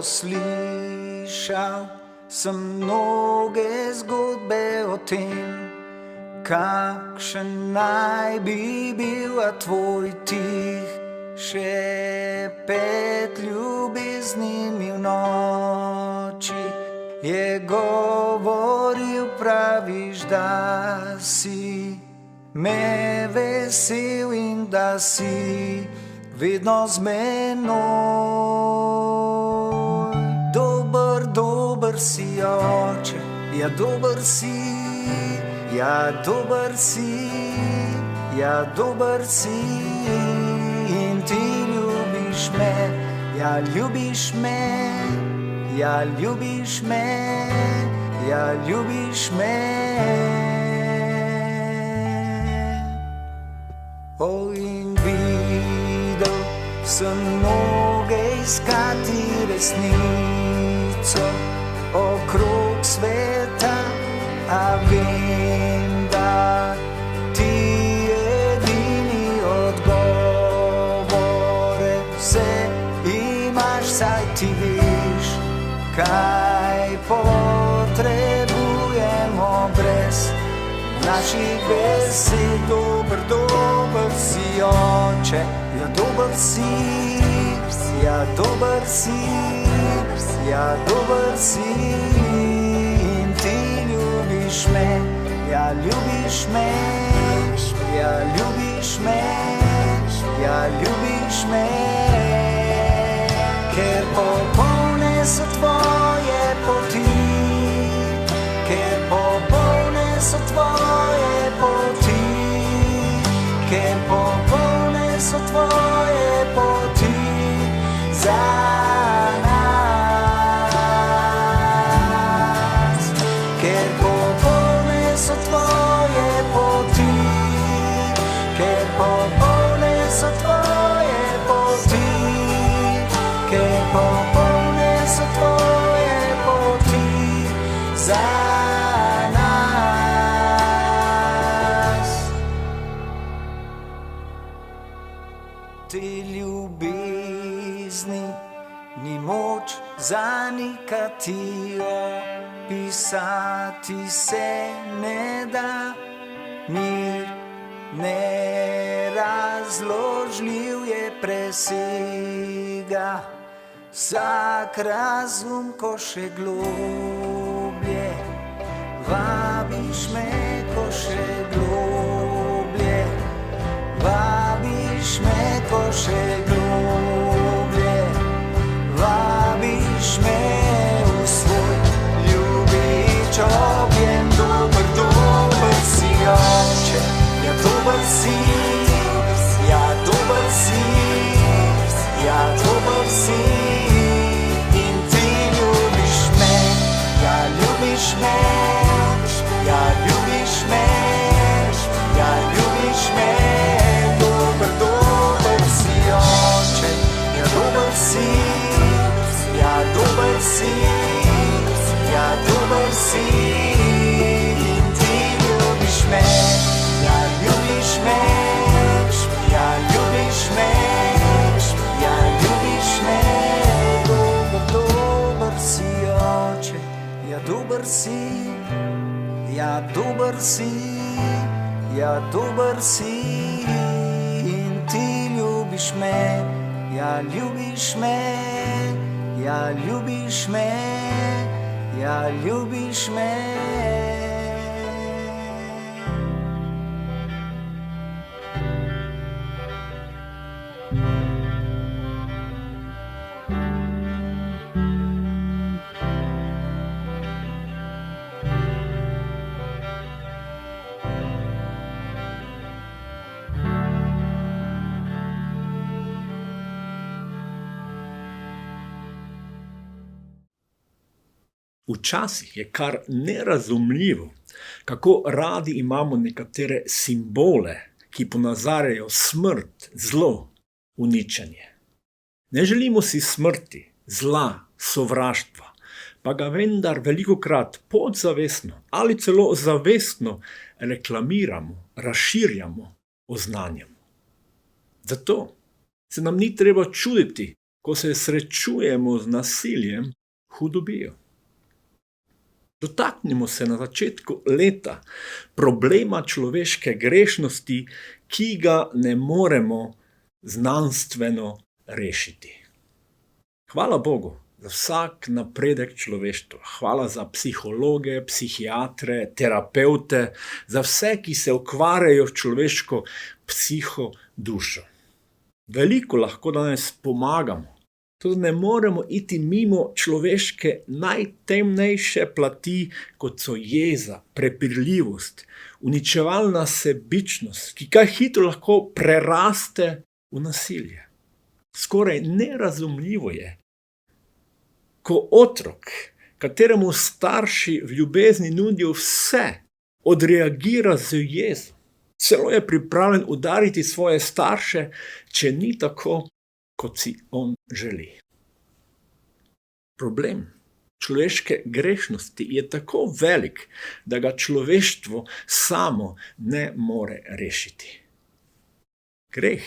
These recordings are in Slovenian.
Slišal sem mnoge zgodbe o tem, kakšen naj bi bil tvoj tih šepet ljubezni mi v noči. Je govoril, praviš, da si me vesel in da si vedno z menoj. Dober si, oče, ja dober si, ja dober si, ja dober si. In ti ljubiš me, ja ljubiš me, ja ljubiš me, ja ljubiš me. In videl sem mnoge iskati resnico okrog sveta, a vem, da ti edini odgovore vse imaš, saj ti veš, kaj potrebujemo brez naših besed. Dober si, oče, ja dober si, ja dober si, ja dober si. In ti ljubiš me, ja ljubiš me, ja ljubiš me, ja ljubiš me. Ker popolne so tvoje poti, ker popolne so tvoje poti, ker popolne so tvoje poti za nas. Ker popolne so tvoje poti, ker popolne so tvoje poti, ker popolne so tvoje poti za nas. Te ljubezni ni moč zanikati, opisati se ne da. Mir nerazložljiv je, presega vsak razum, ko še globlje vabiš me, ko še globlje vabiš me, ko še globlje vabiš me v svoj ljubič objem. Dober si, oče, ja dober si, ja dober si, ja dober si. In ti ljubiš me, ja ljubiš me, ja ljubiš me, ja ljubiš me. Dober si, oče, ja dober si, ja dober si, ja dober si. In ti ljubiš me, ja ljubiš me, ja ljubiš me, ja ljubiš me. Dober si, oče, ja dober si, ja dober si, ja dober si. In ti ljubiš me, ja ljubiš me, ja ljubiš me, ja ljubiš me. Včasih je kar nerazumljivo, kako radi imamo nekatere simbole, ki ponazarjajo smrt, zlo, uničenje. Ne želimo si smrti, zla, sovraštva, pa ga vendar velikokrat podzavestno ali celo zavestno reklamiramo, razširjamo, oznanjamo. Zato se nam ni treba čuditi, ko se srečujemo z nasiljem, hudobijo. Dotaknimo se na začetku leta problema človeške grešnosti, ki ga ne moremo znanstveno rešiti. Hvala Bogu za vsak napredek človeštva. Hvala za psihologe, psihiatre, terapevte, za vse, ki se ukvarjajo s človeško psihodušo. Veliko lahko danes pomagamo. Tudi ne moremo iti mimo človeške najtemnejše plati, kot so jeza, prepirljivost, uničevalna sebičnost, ki kaj hitro lahko preraste v nasilje. Skoraj nerazumljivo je, ko otrok, kateremu starši v ljubezni nudijo vse, odreagira z jezo. Celo je pripravljen udariti svoje starše, če ni tako, kot si on želi. Problem človeške grešnosti je tako velik, da ga človeštvo samo ne more rešiti. Greh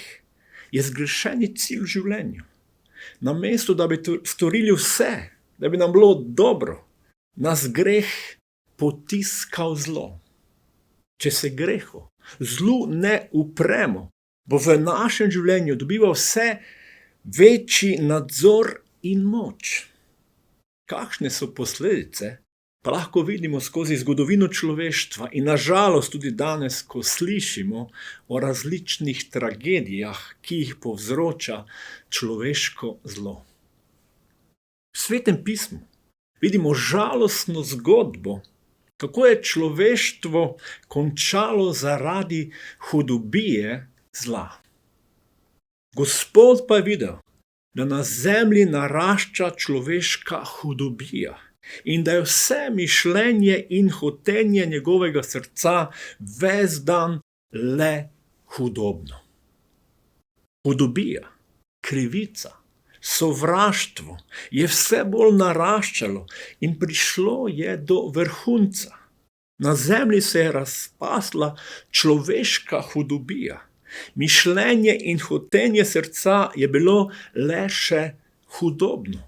je zgrešeni cilj v življenju. Namesto, da bi storili vse, da bi nam bilo dobro, nas greh potiska v zlo. Če se grehu, zlu ne upremo, bo v našem življenju dobival vse večji nadzor in moč. Kakšne so posledice, pa lahko vidimo skozi zgodovino človeštva in nažalost tudi danes, ko slišimo o različnih tragedijah, ki jih povzroča človeško zlo. V Svetem pismu vidimo žalostno zgodbo, kako je človeštvo končalo zaradi hudobije zla. Gospod pa je videl, da na zemlji narašča človeška hudobija in da je vse mišljenje in hotenje njegovega srca ves dan le hudobno. Hudobija, krivica, sovraštvo je vse bolj naraščalo in prišlo je do vrhunca. Na zemlji se je razpasla človeška hudobija. Mišljenje in hotenje srca je bilo le še hudobno.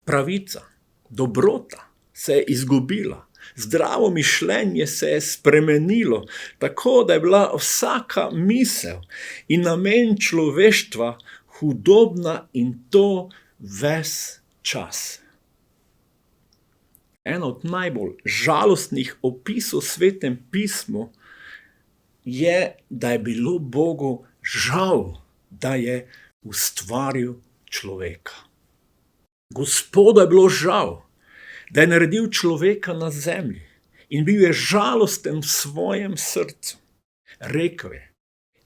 Pravica, dobrota se je izgubila, zdravo mišljenje se je spremenilo, tako da je bila vsaka misel in namen človeštva hudobna in to ves čas. Eno od najbolj žalostnih opisov v Svetem pismu je, da je bilo Bogu žal, da je ustvaril človeka. Gospodu je bilo žal, da je naredil človeka na zemlji in bil je žalosten v svojem srcu. Rekel je: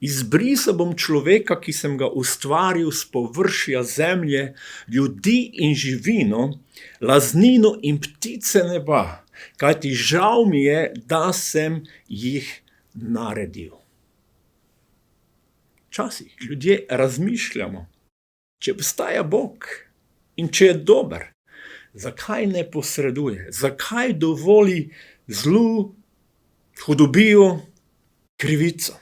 izbrisal bom človeka, ki sem ga ustvaril s površja zemlje, ljudi in živino, laznino in ptice neba, kajti žal mi je, da sem jih naredil. Včasih ljudje razmišljamo, če obstaja Bog in če je dober, zakaj ne posreduje, zakaj dovoli zlu, hudobijo, krivico.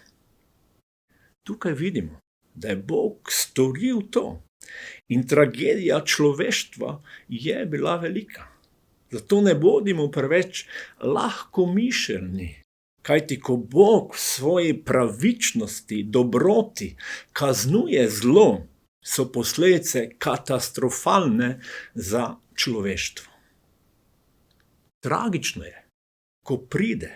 Tukaj vidimo, da je Bog storil to in tragedija človeštva je bila velika. Zato ne bodimo preveč lahkomišljeni. Kajti ko Bog v svoji pravičnosti, dobroti kaznuje zlo, so posledice katastrofalne za človeštvo. Tragično je, ko pride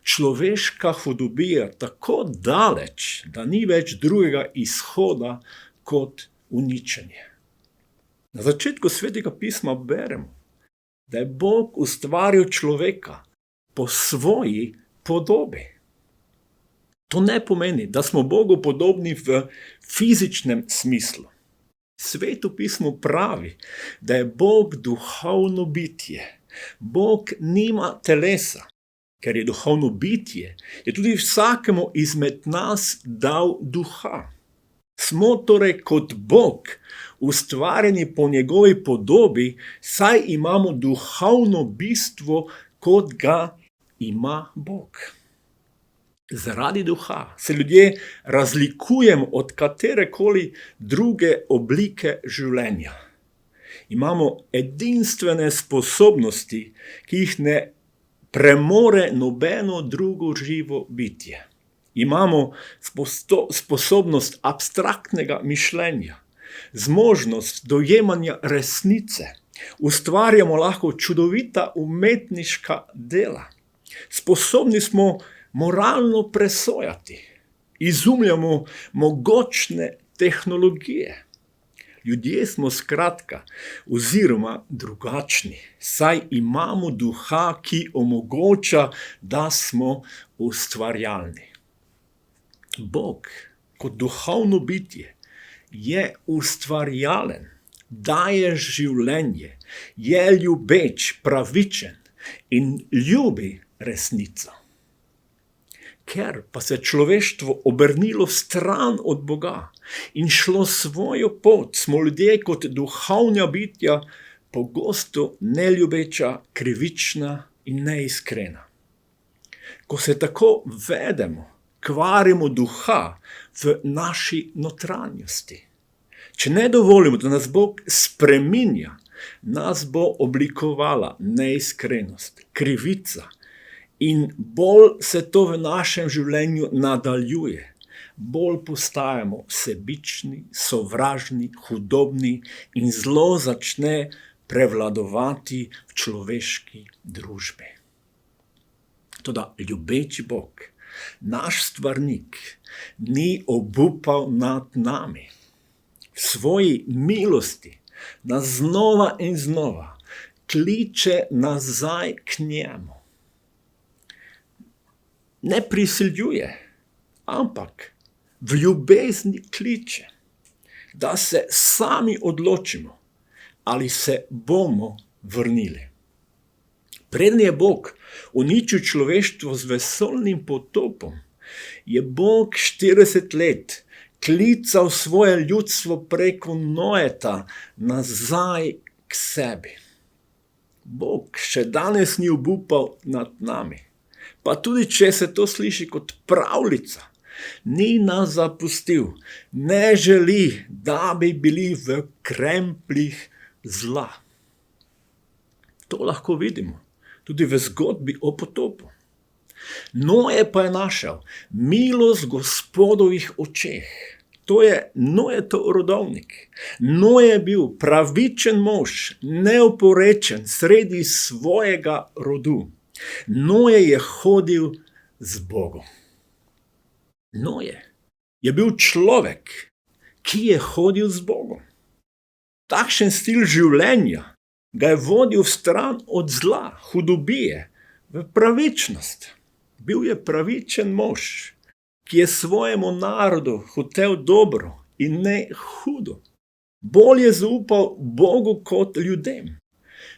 človeška hudobija tako daleč, da ni več drugega izhoda kot uničenje. Na začetku Svetega pisma beremo, da je Bog ustvaril človeka po svoji podobi. To ne pomeni, da smo Bogu podobni v fizičnem smislu. Sveto pismo pravi, da je Bog duhovno bitje. Bog nima telesa. Ker je duhovno bitje, je tudi vsakemu izmed nas dal duha. Smo torej kot Bog, ustvarjeni po njegovi podobi, saj imamo duhovno bistvo, kot ga ima Bog. Zaradi duha se ljudje razlikujemo od katerekoli druge oblike življenja. Imamo edinstvene sposobnosti, ki jih ne premore nobeno drugo živo bitje. Imamo sposobnost abstraktnega mišljenja, zmožnost dojemanja resnice, ustvarjamo lahko čudovita umetniška dela, sposobni smo moralno presojati, izumljamo mogočne tehnologije. Ljudje smo skratka oziroma drugačni, saj imamo duha, ki omogoča, da smo ustvarjalni. Bog kot duhovno bitje je ustvarjalen, daje življenje, je ljubeč, pravičen in ljubi resnico. Ker pa se človeštvo obrnilo stran od Boga in šlo svojo pot, smo ljudje kot duhovna bitja pogosto neljubeča, krivična in neiskrena. Ko se tako vedemo, kvarimo duha v naši notranjosti. Če ne dovolimo, da nas Bog spreminja, nas bo oblikovala neiskrenost, krivica, in bolj se to v našem življenju nadaljuje, bolj postajamo sebični, sovražni, hudobni in zlo začne prevladovati v človeški družbi. Toda ljubeči Bog, naš stvarnik, ni obupal nad nami. V svoji milosti nas znova in znova kliče nazaj k njemu. Ne prisiljuje, ampak v ljubezni kliče, da se sami odločimo, ali se bomo vrnili. Preden je Bog uničil človeštvo z vesoljnim potopom, je Bog 40 let klical svoje ljudstvo preko Noeta nazaj k sebi. Bog še danes ni obupal nad nami. Pa tudi, če se to sliši kot pravljica, ni nas zapustil, ne želi, da bi bili v krempljih zla. To lahko vidimo tudi v zgodbi o potopu. Noe pa je našel milost v Gospodovih očeh. To je Noetov rodovnik. Noe je bil pravičen mož, neoporečen sredi svojega rodu. Noe je hodil z Bogom. Noe je bil človek, ki je hodil z Bogom. Takšen stil življenja ga je vodil v stran od zla, hudobije, v pravičnost. Bil je pravičen mož, ki je svojemu narodu hotel dobro in ne hudo. Bolj je zaupal Bogu kot ljudem.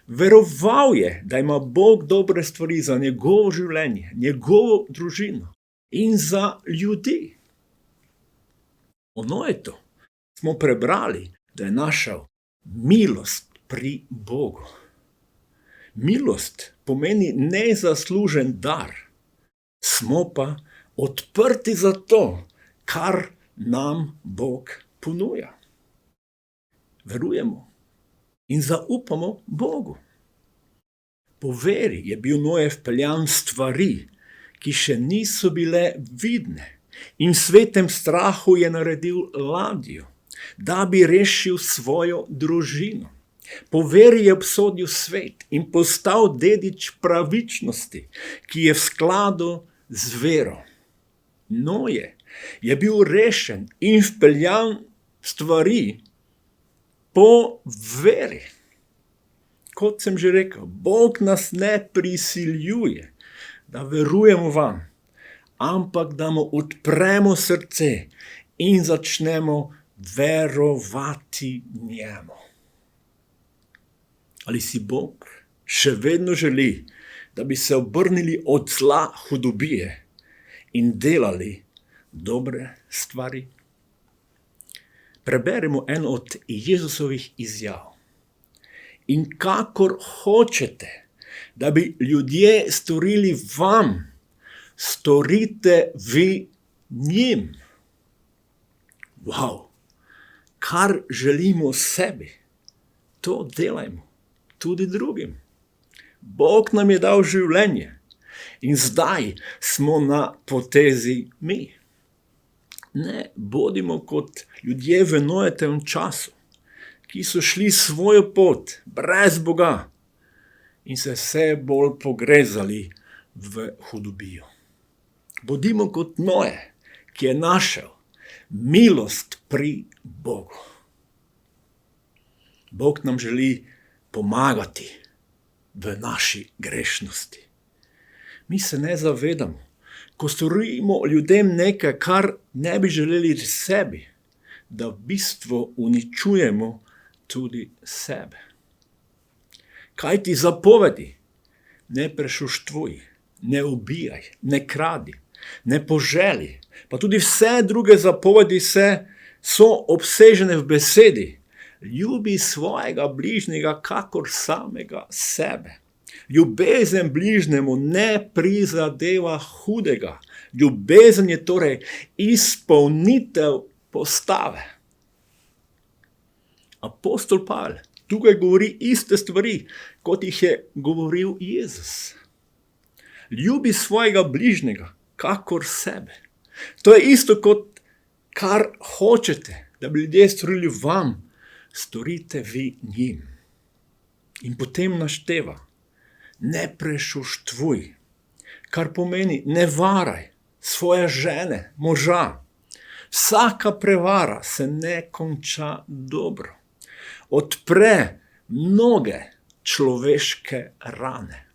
Veroval je, da ima Bog dobre stvari za njegovo življenje, njegovo družino in za ljudi. O Noetu smo prebrali, da je našel milost pri Bogu. Milost pomeni nezaslužen dar. Smo pa odprti za to, kar nam Bog ponuja. Verujemo in zaupamo Bogu. Po veri je bil Noe vpeljan stvari, ki še niso bile vidne, in v svetem strahu je naredil ladjo, da bi rešil svojo družino. Po veri je obsodil svet in postal dedič pravičnosti, ki je v skladu z vero. Noe je bil rešen in vpeljan stvari po veri. Kot sem že rekel, Bog nas ne prisiljuje, da verujemo vam, ampak da mu odpremo srce in začnemo verovati njemu. Ali si Bog še vedno želi, da bi se obrnili od zla hudobije in delali dobre stvari? Preberemo eno od Jezusovih izjav. In kakor hočete, da bi ljudje storili vam, storite vi njim. Wow, kar želimo sebi, to delajmo tudi drugim. Bog nam je dal življenje in zdaj smo na potezi mi. Ne bodimo kot ljudje v Nojetem času, ki so šli svojo pot brez Boga in se vse bolj pogrezali v hudobijo. Bodimo kot Noje, ki je našel milost pri Bogu. Bog nam želi pomagati v naši grešnosti. Mi se ne zavedamo, ko storimo ljudem nekaj, kar ne bi želeli sebi, da v bistvu uničujemo tudi sebe. Kaj ti zapovedi? Ne prešuštvuj, ne ubijaj, ne kradi, ne poželi. Pa tudi vse druge zapovedi so obsežene v besedi. Ljubi svojega bližnjega kakor samega sebe. Ljubezen bližnjemu ne prizadeva hudega. Ljubezen je torej izpolnitev postave. Apostol Pavel tukaj govori iste stvari, kot jih je govoril Jezus. Ljubi svojega bližnjega kakor sebe. To je isto kot kar hočete, da bi ljudje storili vam, storite vi njim. In potem našteva, ne prešuštvuj, kar pomeni ne varaj svoje žene, moža. Vsaka prevara se ne konča dobro. Odpre mnoge človeške rane.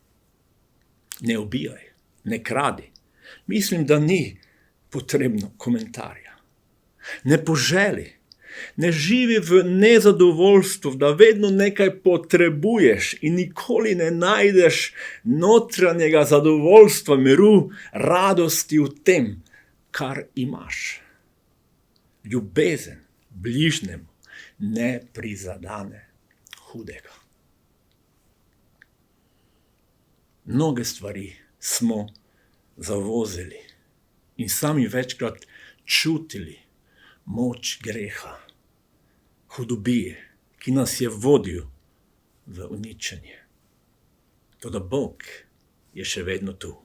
Ne ubijaj, ne kradi. Mislim, da ni potrebno komentarja. Ne poželi. Ne živi v nezadovoljstvu, da vedno nekaj potrebuješ in nikoli ne najdeš notranjega zadovoljstva, miru, radosti v tem, kar imaš. Ljubezen bližnjemu ne prizadene hudega. Mnoge stvari smo zavozili in sami večkrat čutili moč greha, hudobije, ki nas je vodil v uničenje. Toda Bog je še vedno tu.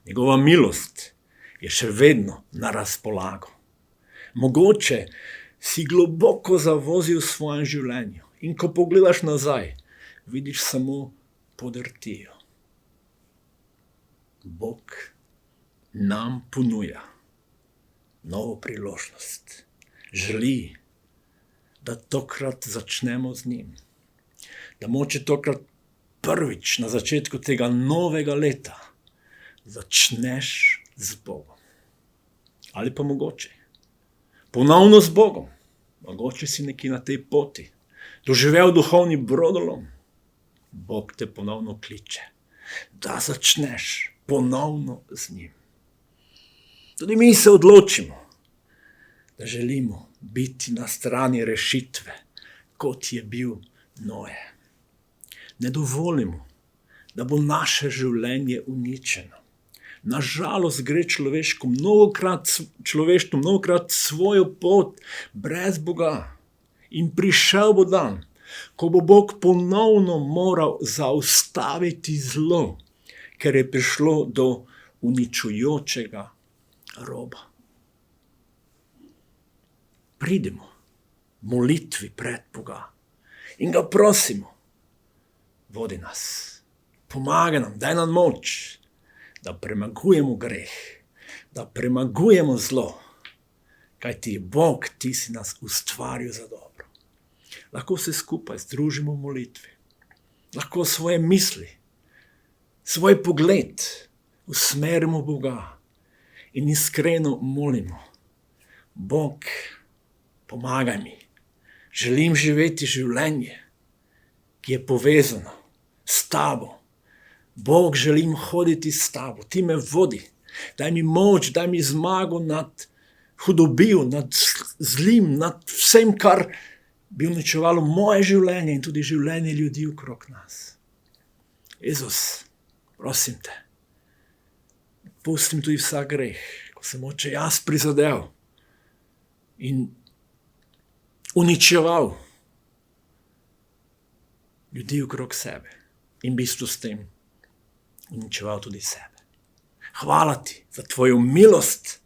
Njegova milost je še vedno na razpolago. Mogoče si globoko zavozil v svojem življenju in ko pogledaš nazaj, vidiš samo podrtijo. Bog nam ponuja novo priložnost. Želi, da tokrat začnemo z njim. Da moče tokrat prvič na začetku tega novega leta začneš z Bogom. Ali pa mogoče ponovno z Bogom. Mogoče si nekje na tej poti doživel duhovni brodolom. Bog te ponovno kliče, da začneš ponovno z njim. Tudi mi se odločimo, da želimo biti na strani rešitve, kot je bil Noje. Ne dovolimo, da bo naše življenje uničeno. Nažalost gre človeštvo mnogokrat svojo pot brez Boga. In prišel bo dan, ko bo Bog ponovno moral zaustaviti zlo, ker je prišlo do uničujočega roba. Pridimo v molitvi pred Boga in ga prosimo, vodi nas, pomagaj nam, daj nam moč, da premagujemo greh, da premagujemo zlo, kajti Bog, ti si nas ustvaril za dobro. Lahko se skupaj združimo v molitvi, lahko svoje misli, svoj pogled usmerimo v Boga in iskreno molimo. Bog, pomagaj mi, želim živeti življenje, ki je povezano s tabo. Bog, želim hoditi s tabo, ti me vodi, daj mi moč, daj mi zmago nad hudobijo, nad zlim, nad vsem, kar bi uničevalo moje življenje in tudi življenje ljudi okrog nas. Jezus, prosim te, pustim tudi vsak greh, ko sem mogoče jaz prizadel in uničeval ljudi okrog sebe in v bistvu s tem uničeval tudi sebe. Hvala ti za tvojo milost,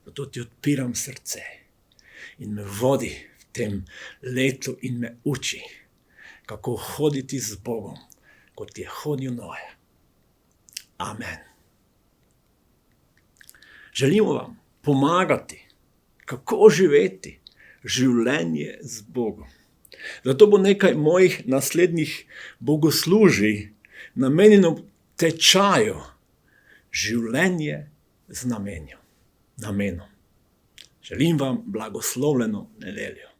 zato ti odpiram srce in me vodi v tem letu in me uči, kako hoditi z Bogom, kot je hodil Noe. Amen. Želimo vam pomagati, kako živeti življenje z Bogom. Zato bo nekaj mojih naslednjih bogoslužij namenjeno tečaju življenje z namenom. Želim vam blagoslovljeno nedeljo.